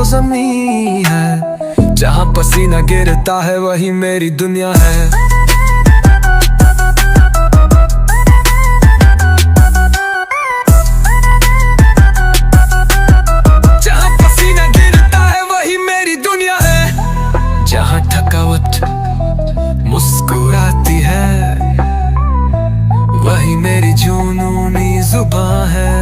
ज़मीं है। जहाँ पसीना गिरता है वही मेरी दुनिया है। जहाँ पसीना गिरता है वही मेरी दुनिया है। जहाँ थकावट मुस्कुराती है वही मेरी जुनूनी जुबान है।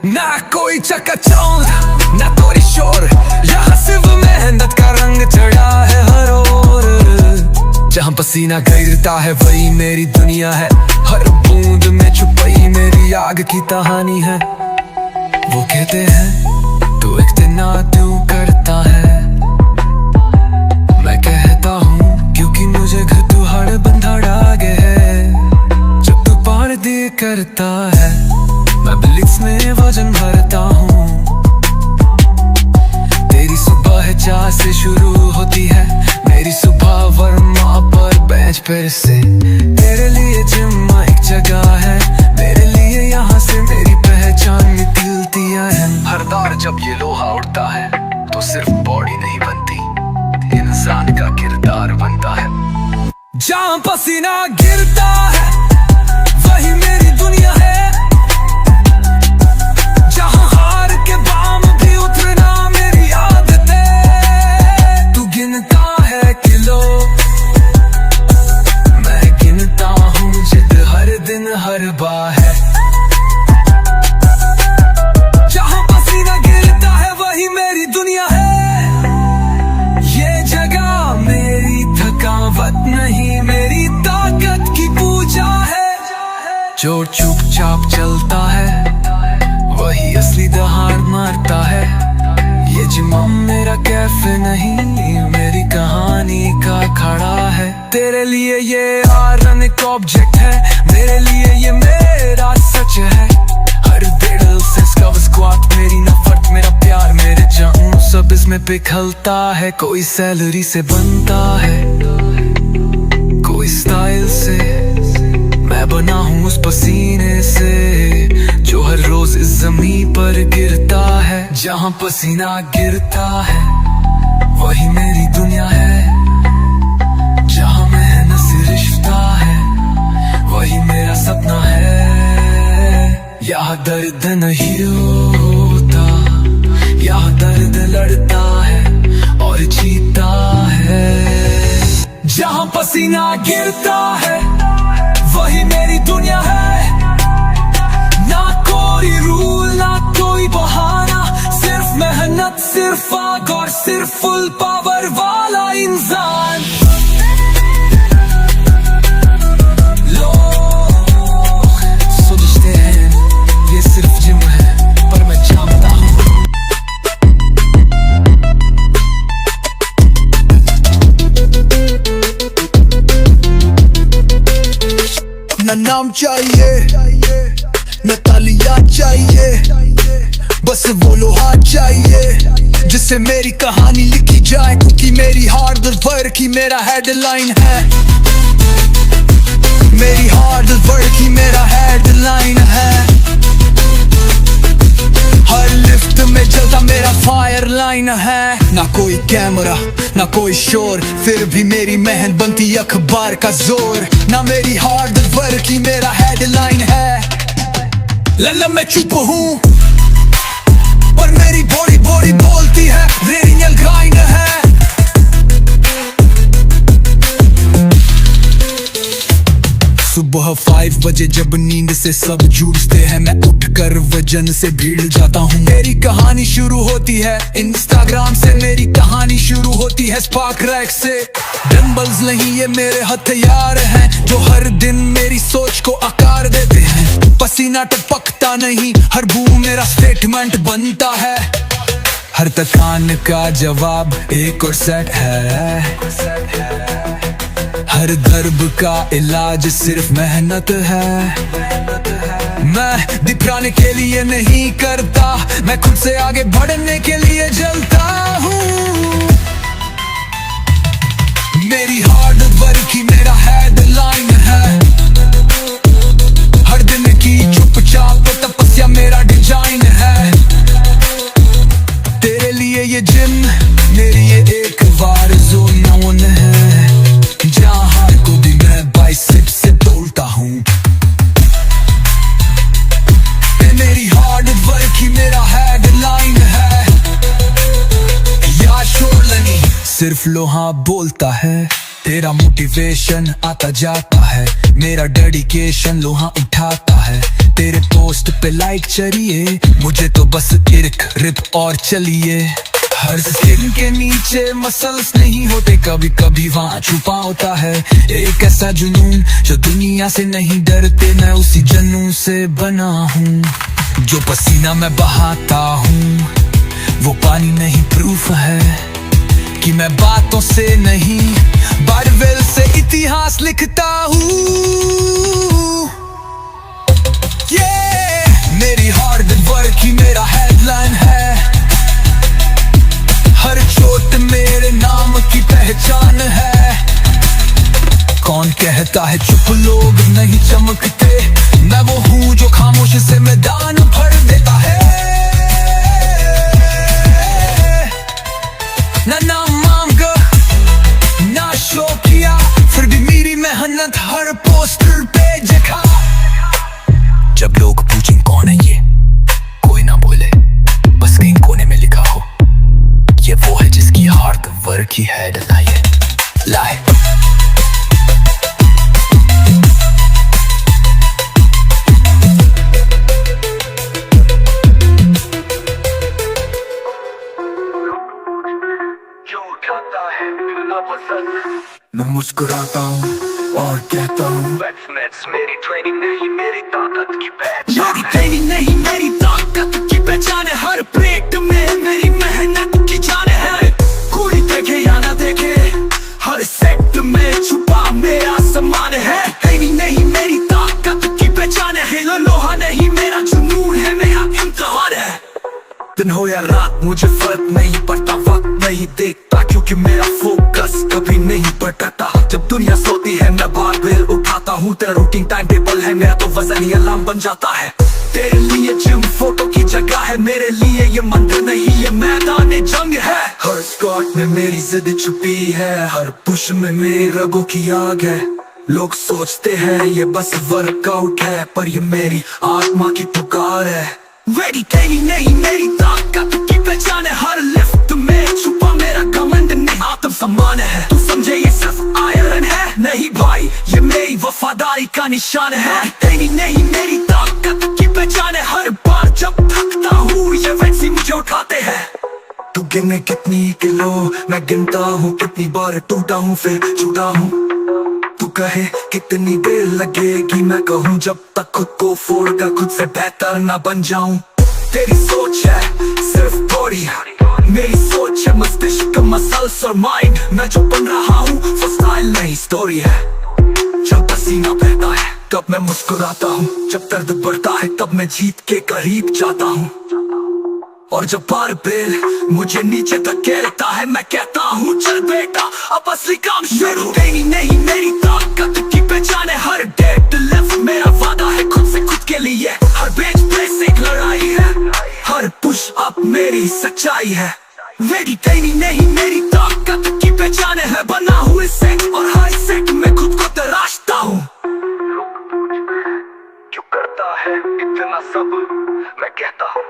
ना कोई चकाचौंध ना कोई शोर, यहाँ सिर्फ मेहनत का रंग चढ़ा है हर ओर। जहाँ पसीना गिरता है वही मेरी दुनिया है। हर बूंद में छुपी मेरी आग की कहानी है। वो कहते हैं तू इतना क्यों करता है, मैं कहता हूँ क्योंकि मुझे घटुहाड़ बंधा डागे है। जब तू पार दे करता है मैं ब्लिट्स में वजन भरता हूँ। तेरी सुबह 4 से शुरू होती है, मेरी सुबह वर्मा पर बेंच पर से। तेरे लिए जिम एक जगह है, मेरे लिए यहाँ से मेरी पहचान निकलती है। हर दौर जब ये लोहा उड़ता है तो सिर्फ बॉडी नहीं बनती, इंसान का किरदार बनता है। जहाँ पसीना गिरता है वही मेरी दुनिया है। जहाँ हार के बाम भी उतरना मेरी आदत है। तू गिनता है किलो, मैं गिनता हूँ जिद हर दिन हर बार है। जहाँ पसीना गिरता है वही मेरी दुनिया है। ये जगह मेरी थकावट नहीं, मेरी ताकत की पूजा है। जो चुपचाप चलता है वही असली दहाड़ मारता है। ये जिमाम मेरा कैफे नहीं, मेरी कहानी का खड़ा है। तेरे लिए ये आयरन एक ऑब्जेक्ट है, मेरे लिए ये मेरा सच है। हर दिल से स्क्वाट मेरी नफरत, मेरा प्यार, मेरे जाऊं सब इसमें पिघलता है। कोई सैलरी से बनता है, कोई स्टाइल से, मैं बना हूँ उस पसीने से जो हर रोज इस ज़मीन पर गिरता है। जहाँ पसीना गिरता है वही मेरी दुनिया है। जहाँ मेहनत से रिश्ता है वही मेरा सपना है। यहाँ दर्द नहीं होता, यहाँ दर्द लड़ता है और जीता है। जहाँ पसीना गिरता है वही मेरी दुनिया है। ना कोई रूल ना कोई बहाना, सिर्फ मेहनत, सिर्फ आग और सिर्फ फुल पावर वाला इंसान। लोग सोचते हैं ये सिर्फ जिम है, पर मैं जानता हूँ ना नाम चाहिए न तालियां चाहिए, बस वो लोहा चाहिए जिससे मेरी कहानी लिखी जाए। क्योंकि मेरी हार्ड वर्क ही मेरा हेडलाइन है, मेरी हार्ड वर्क ही मेरा हेडलाइन है। हर लिफ्ट में जलता मेरा फायर लाइन है। ना कोई कैमरा ना कोई शोर, फिर भी मेरी मेहनत बनती अखबार का जोर। ना मेरी हार्ड वर्क ही मेरा हेडलाइन है। लल्ला मैं चुप हूँ पर मेरी बॉडी बोलती है, रियल ग्राइंड है। सुबह 5 बजे जब नींद से सब जूझते हैं, मैं उठकर वजन से भीड़ जाता हूँ। मेरी कहानी शुरू होती है इंस्टाग्राम से, मेरी कहानी शुरू होती है स्पार्क रैक से। डंबल्स नहीं ये मेरे हथियार हैं जो हर दिन मेरी सोच को आकार देते हैं। पसीना टपकता नहीं, हर बूंद मेरा स्टेटमेंट बनता है। हर थकान का जवाब एक और सेट है, हर दर्द का इलाज सिर्फ मेहनत है। मैं दिखाने के लिए नहीं करता, मैं खुद से आगे बढ़ने के लिए जलता हूँ। मेरी हार्ड वर्क ही मेरा हेडलाइन है। हर दिन की चुपचाप तपस्या मेरा डिजाइन है। तेरे लिए मेरी ये एक बार जोन है, जहाँ हार को भी मैं बाइसेप से तोड़ता हूँ। मेरी हार्ड वर्क ही मेरा हेडलाइन है, या शोरलनी सिर्फ लोहा बोलता है। तेरा मोटिवेशन आता जाता है, मेरा डेडिकेशन लोहा उठाता है। तेरे पोस्ट पे लाइक चाहिए, मुझे तो बस इर्क रिप और चलिए। हर स्किन के नीचे मसल्स नहीं होते, कभी कभी वहाँ छुपा होता है एक ऐसा जुनून जो दुनिया से नहीं डरते। मैं उसी जुनून से बना हूँ, जो पसीना मैं बहाता हूँ वो पानी नहीं, प्रूफ है कि मैं बातों से नहीं बारवेल से इतिहास लिखता हूँ। मेरी हार्ड वर्क ही मेरा हेडलाइन है, हर चोट मेरे नाम की पहचान है। कौन कहता है चुप लोग नहीं चमकते, मैं वो हूँ जो खामोशी से मैदान भर देता है। ना नाम मांगा ना शो किया, फिर भी मेरी मेहनत हर पोस्टर पे दिखा। जब लोग पूछें कौन है ये, कोई ना बोले, बस कहीं कोने में लिखा हो, ये वो है जिसकी हार्ड वर्क ही हेडलाइन लाए। मैं मुस्कुराता हूँ और कहता हूँ मेरी ट्रेनिंग नहीं मेरी ताकत की पहचान, मेरी ट्रेनिंग नहीं मेरी ताकत की पहचान है। हर ब्रेक में मेरी मेहनत की जान है, कोई देखे या ना देखे, हर सेट में छुपा मेरा सम्मान है। ट्रेनिंग नहीं मेरी ताकत की पहचान है, लोहा नहीं मेरा जुनून है, मेरा इम्तिहान है। दिन हो या रात मुझे फर्क नहीं पड़ता, वक्त नहीं देखता क्योंकि मेरा फोकस कभी नहीं भटकता। जब दुनिया सोती है मैं बारबेल उठाता हूँ, तेरा रूटीन टाइम टेबल है मेरा तो वजन ही अलार्म बन जाता है। तेरे लिए जिम फोटो की जगह है, मेरे लिए ये मंदिर नहीं ये मैदान जंग है। हर स्क्वाट में मेरी जिद छुपी है, हर पुश में मेरी रगों की आग है। लोग सोचते हैं ये बस वर्कआउट है, पर ये मेरी आत्मा की पुकार है। वेडी ट्रेनिंग नहीं मेरी ताकत की पहचान है, हर लिफ्ट में छुपा मेरा घमंड नहीं आत्म सम्मान है। तू समझे ये सिर्फ आयरन है, नहीं भाई ये मेरी वफादारी का निशान है। ट्रेनिंग नहीं मेरी ताकत की पहचान है, हर बार जब थकता हूँ ये वैसी मुझे उठाते हैं। तू गिने कितनी किलो मैं गिनता हूँ, कितनी बार टूटा हूँ फिर जुड़ा हूँ। तू कहे कितनी देर लगेगी, मैं कहूँ जब तक खुद को फोड़ कर खुद से बेहतर ना बन जाऊं। तेरी सोच है सिर्फ बॉडी, मेरी सोच है मस्तिष्क मसल्स और माइंड। मैं जो बन रहा हूँ वो स्टाइल नहीं स्टोरी है। जब पसीना बहता है तब मैं मुस्कुराता हूँ, जब दर्द बढ़ता है तब मैं जीत के करीब जाता हूँ। और जब बारबेल मुझे नीचे धकेलता है मैं कहता हूँ चल बेटा अब असली काम शुरू। ट्रेनिंग नहीं मेरी ताकत की पहचान है, हर डेड लेफ्ट मेरा वादा है खुद से खुद के लिए। हर बेंच प्रेस एक लड़ाई है, हर पुश अप मेरी सच्चाई है। वेडी ट्रेनिंग नहीं मेरी ताकत की पहचान है, बना हुए सेट और हर सेट में खुद को तराशता हूँ। क्यों करता है इतना सब मैं कहता हूँ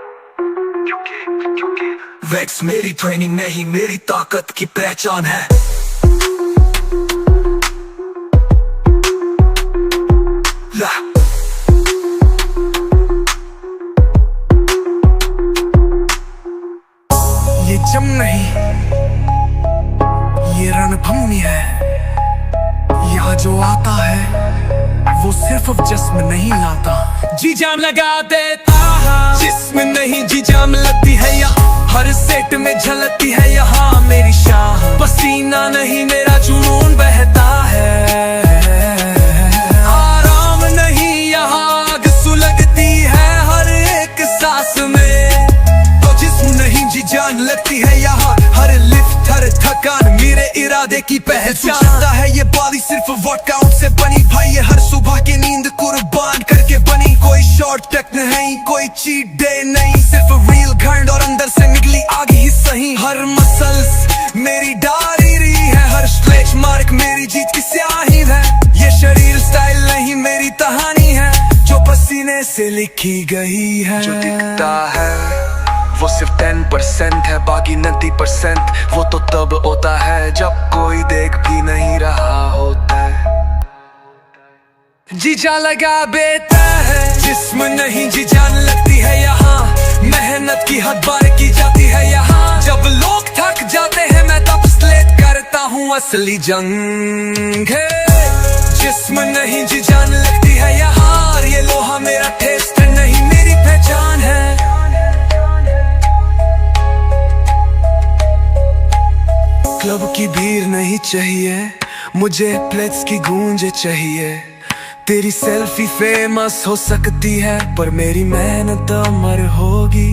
क्योंकि वैक्स मेरी ट्रेनिंग नहीं मेरी ताकत की पहचान है। ये जम नहीं ये रणभूमि है, यहाँ जो आता है वो सिर्फ अब जिस्म नहीं लाता, जी जान लगा देता। जिस्म नहीं जी जान लगती है यहाँ, हर सेट में झलकती है यहाँ मेरी शान। पसीना नहीं मेरा जुनून बहता है, आराम नहीं यहाँ आग सुलगती है हर एक सांस में। तो जिस्म नहीं जी जान लगती है यहाँ, हर लिफ्ट हर थकान मेरे इरादे की पहचान है। ये बॉडी सिर्फ वर्कआउट से बनी भाई, ये हर सुबह की नींद कुर्बान करके बनी। कोई शॉर्टकट नहीं कोई चीट डे नहीं, सिर्फ रियल घंड और अंदर से निकली आग ही सही। हर मसल मसल्स मेरी डायरी है, हर स्ट्रेच मार्क मेरी जीत की स्याही है। ये शरीर स्टाइल नहीं मेरी कहानी है, जो पसीने से लिखी गई है। जो दिखता है वो सिर्फ 10% है, बाकी 90% वो तो तब होता है जब कोई देख भी नहीं रहा होता है। जी जान लगा बेटा है, जिस्म नहीं जी जान लगती है यहाँ, मेहनत की हद बार की जाती है यहाँ। जब लोग थक जाते हैं मैं तब स्लेट करता हूँ असली जंग है। जिस्म नहीं जी जान लगती है यहाँ, ये लोहा मेरा टेस्ट नहीं मेरी पहचान है। क्लब की भीड़ नहीं चाहिए मुझे, प्लेट्स की गूंज चाहिए। तेरी सेल्फी फेमस हो सकती है पर मेरी मेहनत अमर होगी।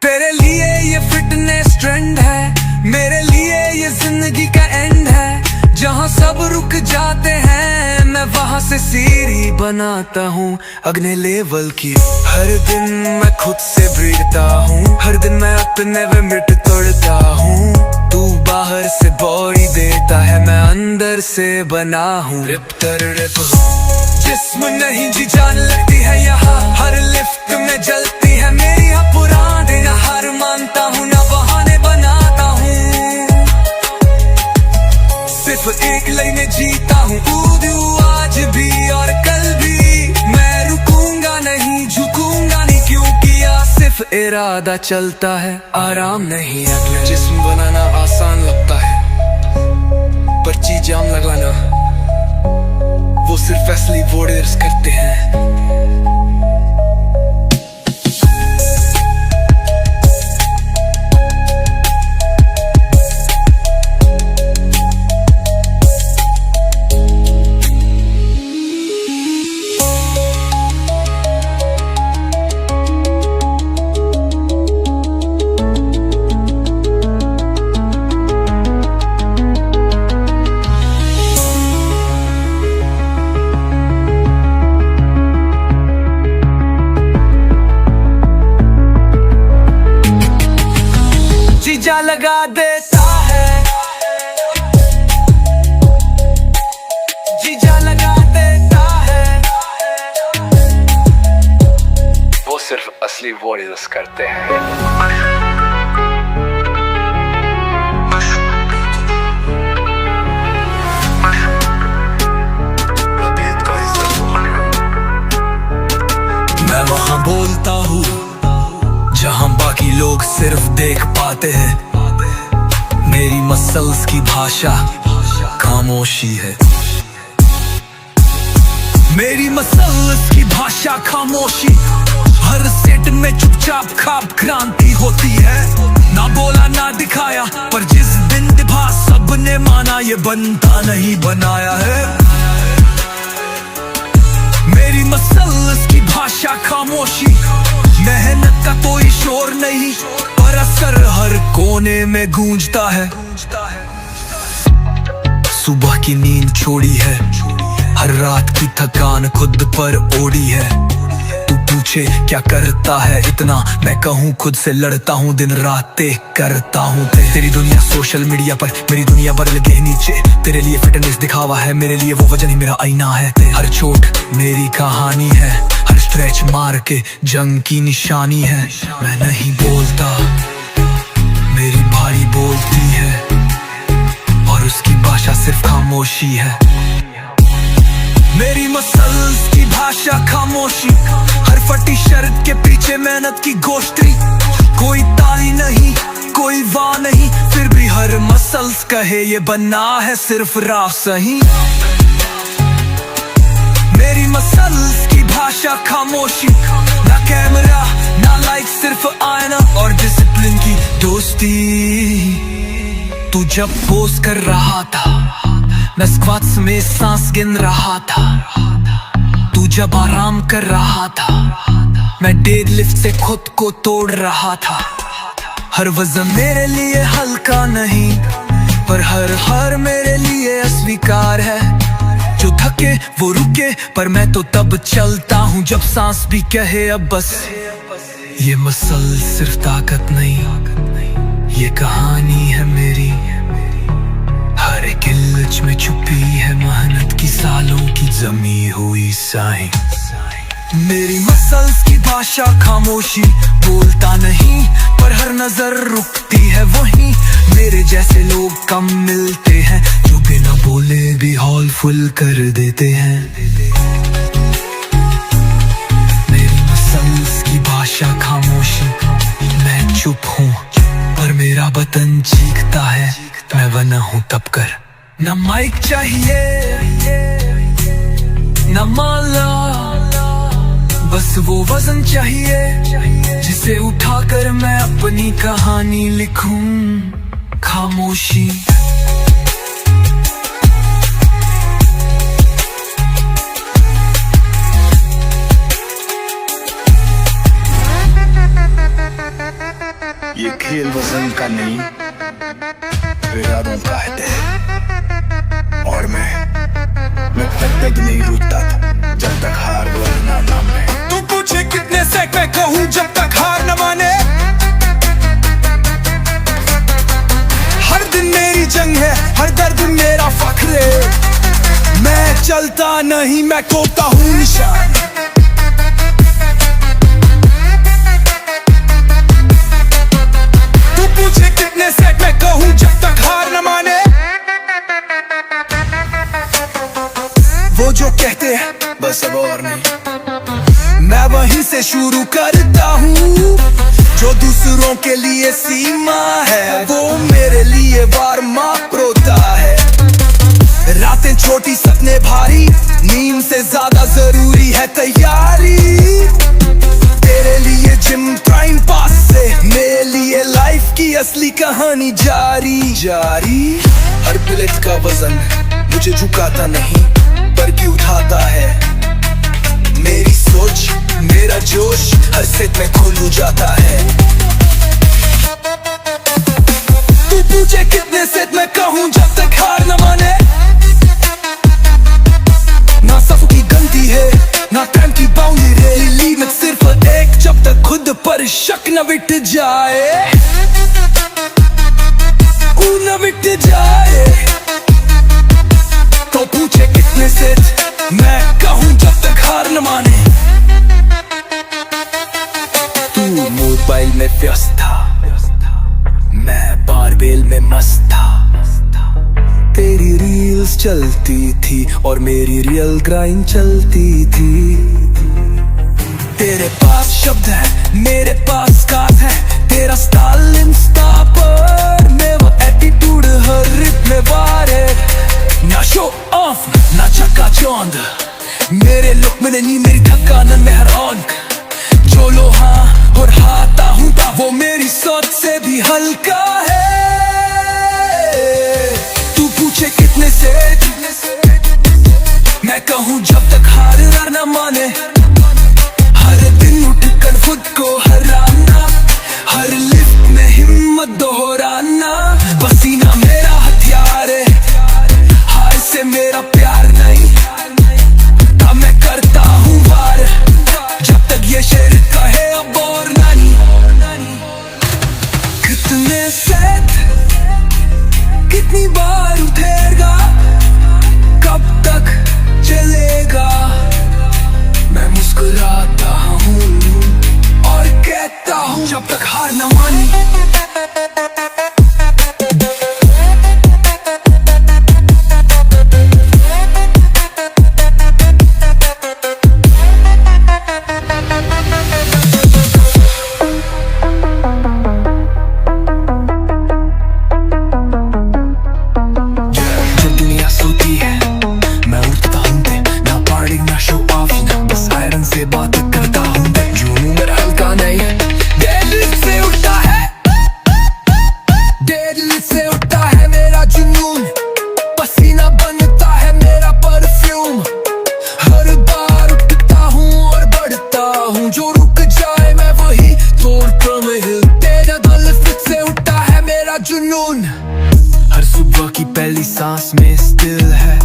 तेरे लिए ये फिटनेस ट्रेंड है, मेरे लिए ये जिंदगी का एंड है। जहाँ सब रुक जाते हैं मैं वहाँ से सीढ़ी बनाता हूँ अगले लेवल की। हर दिन मैं खुद से भीगता हूँ, हर दिन मैं अपने वे मिट तोड़ता हूँ। तू बाहर से बॉडी देता है, मैं अंदर से बना हूँ रिप तर रिप। जिस्म नहीं जी जान लगती है यहाँ, हर लिफ्ट में जलती है मेरी पुराने। ना हार मानता हूँ ना बहाने बनाता हूँ, सिर्फ एक लाइन जीता हूँ आज भी और कल भी। मैं रुकूंगा नहीं झुकूंगा नहीं, क्योंकि यहाँ सिर्फ इरादा चलता है, आराम नहीं अगले। जिस्म बनाना आसान लगता है पर जी जाम लगाना वो सिर्फ असली वॉरियर्स करते हैं। जीजा लगा देता है, जीजा लगा देता है। वो सिर्फ असली वॉरियर्स करते हैं। मैं वहाँ बोलता हूँ जहाँ बाकी लोग सिर्फ देख पाते हैं। मेरी मसल्स की भाषा खामोशी है, मेरी मसल्स की भाषा खामोशी। हर सेट में चुपचाप खाप क्रांति होती है। ना बोला ना दिखाया पर जिस दिन निभा सबने माना, ये बनता नहीं बनाया है। मेरी मसल्स की भाषा खामोशी, मेहनत का कोई शोर नहीं पर असर हर कोने में गूंजता है। सुबह की नींद छोड़ी है, हर रात की थकान खुद पर ओढ़ी है। तू पूछे क्या करता है इतना, मैं कहूँ खुद से लड़ता हूँ दिन रात देख करता हूँ। तेरी दुनिया सोशल मीडिया पर, मेरी दुनिया बदल गई नीचे। तेरे लिए फिटनेस दिखावा है, मेरे लिए वो वजन ही मेरा आईना है। हर चोट मेरी कहानी है, हर स्ट्रेच मार के जंग की निशानी है। मैं नहीं बोलता, मेरी भारी बोलती है और उसकी भाषा सिर्फ खामोशी है। मेरी मसल्स की भाषा खामोशी, हर फटी शर्ट के पीछे मेहनत की गोश्ती। कोई ताली नहीं कोई वाह नहीं, फिर भी हर मसल्स कहे ये बनना है सिर्फ राह सही। मेरी मसल्स की भाषा खामोशी, ना कैमरा ना लाइक सिर्फ आईना और डिसिप्लिन की दोस्ती। तू जब पोस्ट कर रहा था मैं स्क्वाट्स में सांस गिन रहा था। तू जब आराम कर रहा था मैं डेडलिफ्ट से खुद को तोड़ रहा था। हर वजन मेरे लिए हल्का नहीं पर हर मेरे लिए अस्वीकार है। जो थके वो रुके पर मैं तो तब चलता हूँ जब सांस भी कहे अब बस। ये मसल सिर्फ ताकत नहीं, ये कहानी है मेरी। जमी हुई साएं। मेरी मसल्स की भाषा खामोशी, बोलता नहीं पर हर नजर रुकती है वहीं। मेरे जैसे लोग कम मिलते हैं जो बिना बोले भी हॉल फुल कर देते हैं। मेरी मसल्स की भाषा खामोशी, मैं चुप हूँ पर मेरा बदन चीखता है, मैं बना हूँ तब कर। न माइक चाहिए न माला, बस वो वजन चाहिए जिसे उठाकर मैं अपनी कहानी लिखूं। खामोशी ये खेल वजन का नहीं, इरादों का है। और मैं तब तक नहीं रुकता था जब तक हार बोलना ना मैं। तू पूछे कितने सेक मैं कहूँ जब तक हार न माने। हर दिन मेरी जंग है, हर दर्द मेरा फख्र है। मैं चलता नहीं मैं कोपता हूँ निशान। तू पूछे कितने सेक मैं कहूँ जब तक हार न माने। वो जो कहते हैं बस अब और नहीं, मैं वहीं से शुरू करता हूँ। जो दूसरों के लिए सीमा है वो मेरे लिए वार्म अप होता है। रातें छोटी सपने भारी, नींद से ज्यादा जरूरी है तैयारी। तेरे लिए जिम टाइम पास से, मेरे लिए लाइफ की असली कहानी जारी। हर प्लेट का वजन मुझे झुकाता नहीं बल्कि उठाता है। मेरी सोच मेरा जोश हर सेट में खुल जाता है। तू पूछे कितने सेट मैं कहूँ जब तक हार न माने। ना सफर की गलती है ना टाइम की बाउंड्री है, लिमिट सिर्फ एक, जब तक खुद पर शक न मिट जाए। न मिट जाए तो पूछे कितने सेट मैं कहूँ जब तक हार न माने। तू मोबाइल में व्यस्त था, मैं बारबेल में मस्त था। तेरी रील्स चलती थी और मेरी रियल ग्राइंड चलती थी। तेरे पास शब्द है मेरे पास काज है, तेरा स्टाइल इंस्टा पर मैं वो एटीट्यूड हर रिप में वारे। ना शो ऑफ ना चक्का चौंध, मेरे लुक में नहीं मेरी थकान में हर औंक। जो लोहा और हाथा हूँ वो मेरी सोच से भी हल्का है। तू पूछे कितने से मैं कहूँ जब तक हार न माने। हर दिन उठकर खुद को हराना, हर लिफ्ट में हिम्मत दोहराना। पसीना मेरा हथियार है, हार से मेरा प्यार नहीं। तब मैं करता हूँ वार जब तक ये शेर कहे अब और नहीं। कितने सेट कितनी बार उठेगा, कब तक चलेगा। मैं मुस्कुराता हूँ और कहता हूँ जब तक हार न मानी। जब दुनिया सोती है मैं उठता हूँ दे, ना पार्टी ना शो ऑफ, बस आयरन से बात करता हूँ दे। जुनून मेरा हल्का नहीं है, दिल से उठता है, दिल से उठता है मेरा जुनून। पसीना बनता है मेरा परफ्यूम, हर बार उठता हूँ और बढ़ता हूँ। जो रुक जाए मैं वही तोड़ता मैं हिलते। दिल से उठता है मेरा जुनून। हर सुबह की पहली सांस में स्टिल है,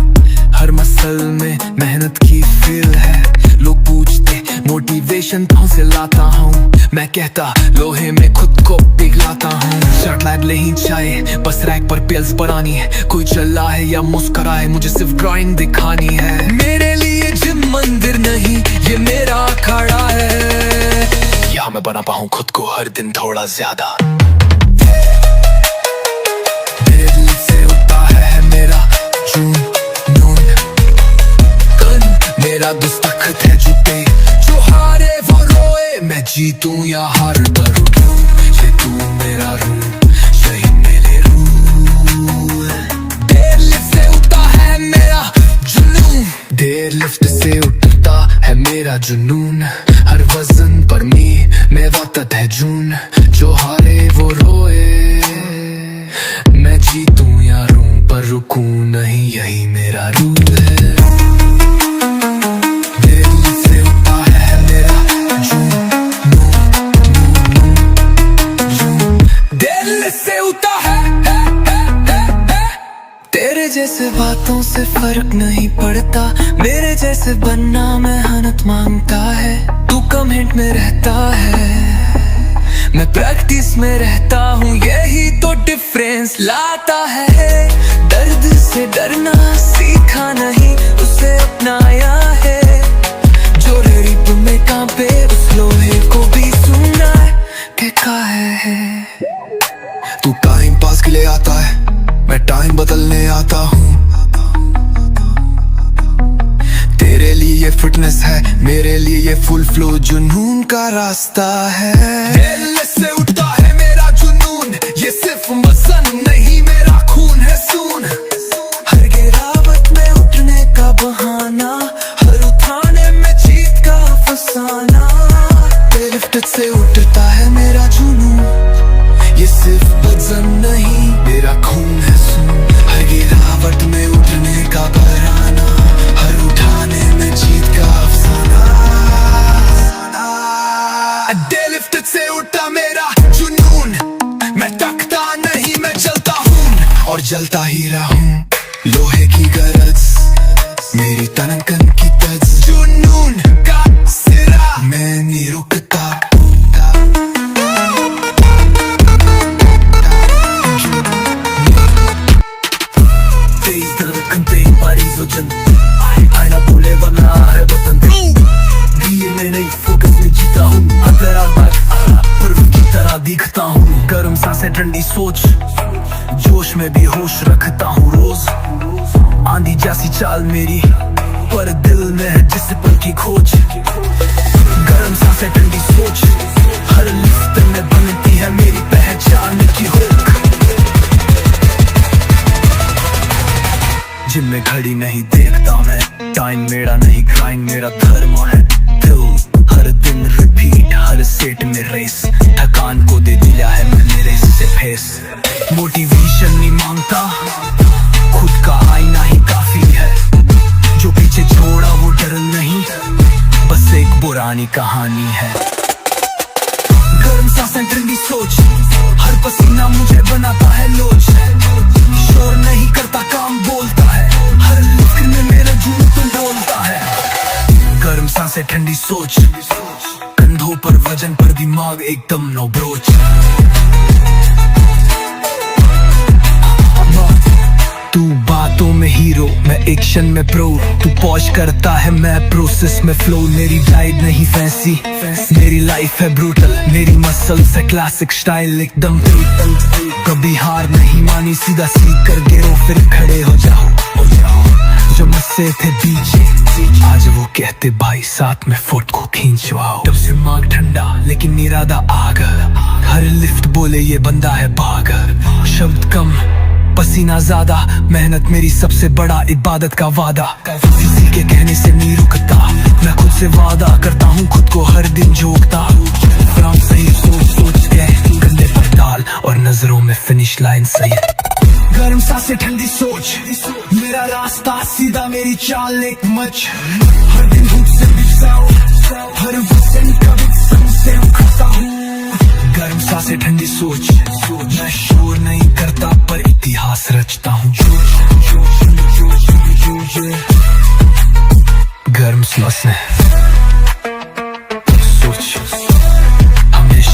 हर मसल में मेहनत की फील है। लोग पूछते मोटिवेशन कहाँ से लाता हूँ, मैं कहता लोहे में खुद को पिघलाता हूँ। शर्ट लैग ले ही जाए, बस रैक पर पेल्स बनानी है। कोई चला है या मुस्कुराए, मुझे सिर्फ ग्राइंड दिखानी है। मेरे लिए जिम मंदिर नहीं, ये मेरा अखाड़ा है। यहाँ मैं बना पाऊँ खुद को हर दिन थोड़ा ज्यादा। दिल से उठता है मेरा जुनून, कन मेरा दस्तखत है जूते। जो हारे वो रोए, मैं जीतूं या हार करूं, ये तू मेरा रूह, यही मेरे रूह। देर लिफ्ट से उठता है मेरा जुनून, देर लिफ्ट से उठता है मेरा जुनून। हर वजन पर मैं वक्त है जून। जो हारे वो रोए, मैं जीतूं या रूं, पर रुकूं नहीं, यही मेरा रूह है। दिल से उठता है मेरा जुनून, दिल से उठता है। तेरे जैसे बातों से फर्क नहीं पड़ता, मेरे जैसे बनना मेहनत मांगता है। तू कमेंट में रहता है, मैं प्रैक्टिस में रहता हूँ, यही तो डिफरेंस लाता है। दर्द से डरना सीखा नहीं, उसे अपनाया है। जो रेप में कांपे, उस लोहे को भी सुना है क्या है। तू टाइम पास के लिए आता है, मैं टाइम बदलने आता हूँ। तेरे लिए फिटनेस है, मेरे लिए ये फुल फ्लो जुनून का रास्ता है। दिल से उठता है मेरा जुनून, ये सिर्फ मसन नहीं, मेरा खून है सून। हर गिरावट में उठने का बहाना, हर उठाने में जीत का फसाना। लिफ्ट से उठता है मेरा जुनून, ये सिर्फ वजन नहीं, मेरा खून है सून। हर गिरावट में उठने का बहाना, हर उठाने में जीत का अफसाना। लिफ्ट से उठता मेरा जुनून, मैं थकता नहीं, मैं चलता हूँ और जलता ही रहूं। लोहे की गरज, मेरी तनकन की तज, जुनून का सिरा, मैं नहीं रुकता। आईना बोले वरना है बतन, दिए में नहीं फोकस में जीता हूँ। पर की तरह दिखता हूँ। गर्म सांसें ठंडी सोच, जोश में भी होश रखता हूँ रोज। आंधी जैसी चाल मेरी, पर दिल में है डिसिप्लिन की खोज। गर्म सांसें ठंडी सोच, हर लिफ्ट में बनती है मेरी पहचान की होक। जिम में घड़ी नहीं देखता मैं, टाइम मेरा नहीं, ग्राइंड मेरा धर्म है। दिल हर दिन रिपीट, हर सेट में रेस। थकान को दे दिया है मैंने रेस से फेस। मोटिवेशन नहीं मांगता, खुद का आईना ही काफी है। जो पीछे छोड़ा वो डर नहीं, बस एक पुरानी कहानी है। गर्म सांसें ठंडी सोच, हर पसीना मुझे बनाता है लोच। शोर नहीं करता, काम बोलता है, हर लिफ्ट में मेरा जुनून तो बोलता है। गर्म सांसें ठंडी सोच, कंधों पर वजन पर दिमाग एकदम नो ब्रोच। तू बातों में हीरो, मैं एक्शन में प्रो। तू पॉश करता है, मैं प्रोसेस में फ्लो। मेरी डाइट नहीं फैंसी, मेरी लाइफ है ब्रूटल। मेरी मसल्स है क्लासिक स्टाइल एकदम ब्रूटल। कभी हार नहीं मानी, सीधा सीख कर गिरो फिर खड़े हो जाओ। जो मुझसे थे पीछे, आज वो कहते भाई साथ में फोटो को खींचवाओ। तब से दिमाग ठंडा लेकिन इरादा आग। हर लिफ्ट बोले ये बंदा है भाग। शब्द कम पसीना ज्यादा, मेहनत मेरी सबसे बड़ा इबादत का वादा। किसी के कहने से नहीं रुकता, मैं खुद से वादा करता हूँ, खुद को हर दिन झोंकता। सही सोच सोच के कंधे पर डाल और नजरों में फिनिश लाइन सही। गर्म सांसें ठंडी सोच, मेरा रास्ता सीधा, मेरी चाल एक मच। हर दिन धूप से बिछाओ, हर वजन कभी से उठता हूँ। गर्म सांसें ठंडी सोच, मैं शोर नहीं करता पर इतिहास रचता हूँ। गर्म सांसें सोच, हमेशा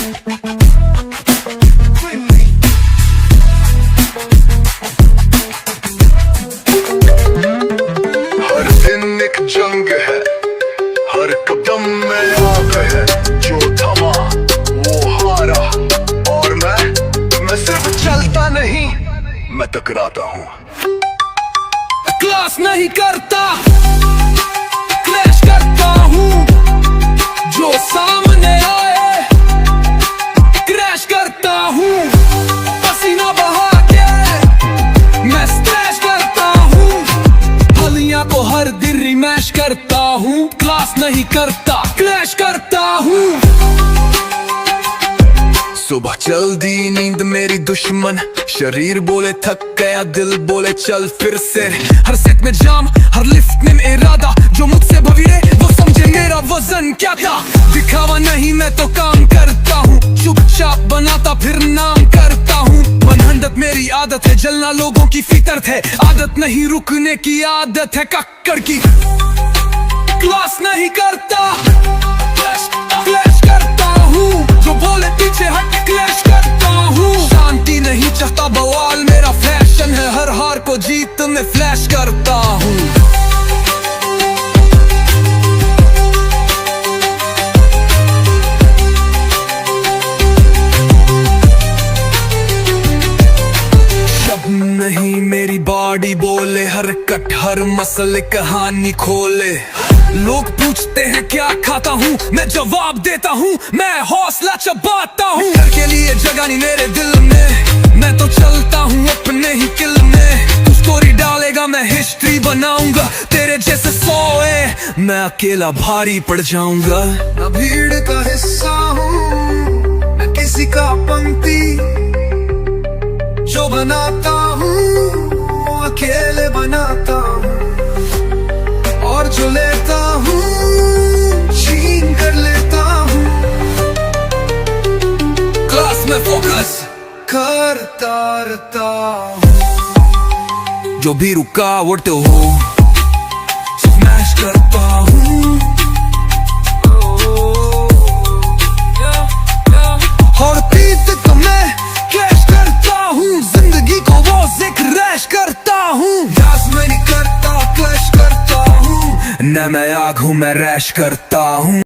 हर दिन एक जंग है, हर कदम में आग है। जो थमा वो हारा, और मैं सिर्फ चलता नहीं, मैं टकराता हूँ। क्लास नहीं करता, क्रैश करता हूँ। जो सामने आए क्रैश करता हूँ। पसीना बहा के मैं स्ट्रेच करता हूँ। हलिया को हर दिन रिमैश करता हूँ। क्लास नहीं करता, क्रैश करता हूँ। सुबह जल्दी नींद मेरी दुश्मन, शरीर बोले थक गया, दिल बोले चल फिर से। हर सेट में जाम, हर लिफ्ट में इरादा। जो मुझसे भविरे वो समझे मेरा वजन क्या था। दिखावा नहीं, मैं तो काम करता हूँ। चुपचाप बनाता फिर नाम करता हूँ। 100 मेरी आदत है, जलना लोगों की फितरत है। आदत नहीं रुकने की, आदत है कक्कड़ की। क्लास नहीं करता, क्लैश करता हूँ। जो बोले पीछे हट, क्लैश करता हूँ। शांति नहीं चाहता बवाल, मेरा फैशन है। हर हार को जीत में फ्लैश करता हूँ। शब्द नहीं मेरी बॉडी बोले, हर कट हर मसल कहानी खोले। लोग पूछते हैं क्या खाता हूँ, मैं जवाब देता हूँ, मैं हौसला चबाता हूँ। घर के लिए जगह नहीं मेरे दिल में, मैं तो चलता हूँ अपने ही किल में। तू स्टोरी डालेगा, मैं हिस्ट्री बनाऊंगा। तेरे जैसे 100 है, मैं अकेला भारी पड़ जाऊंगा। मैं भीड़ का हिस्सा हूँ, मैं किसी का पंक्ति। जो बनाता हूँ वो अकेले बनाता हूँ, और जो लेता हूँ छीन कर लेता हूँ। क्लास में फोकस करता रहता हूँ, जो भी रुकावट हो स्मैश करता हूँ। और पीत को मैं कैश करता हूँ। जिंदगी को वो जिक्र करता हूँ। डांस में नहीं करता, क्लैश करता हूँ। न मैं आग हूँ, मैं रैश करता हूँ।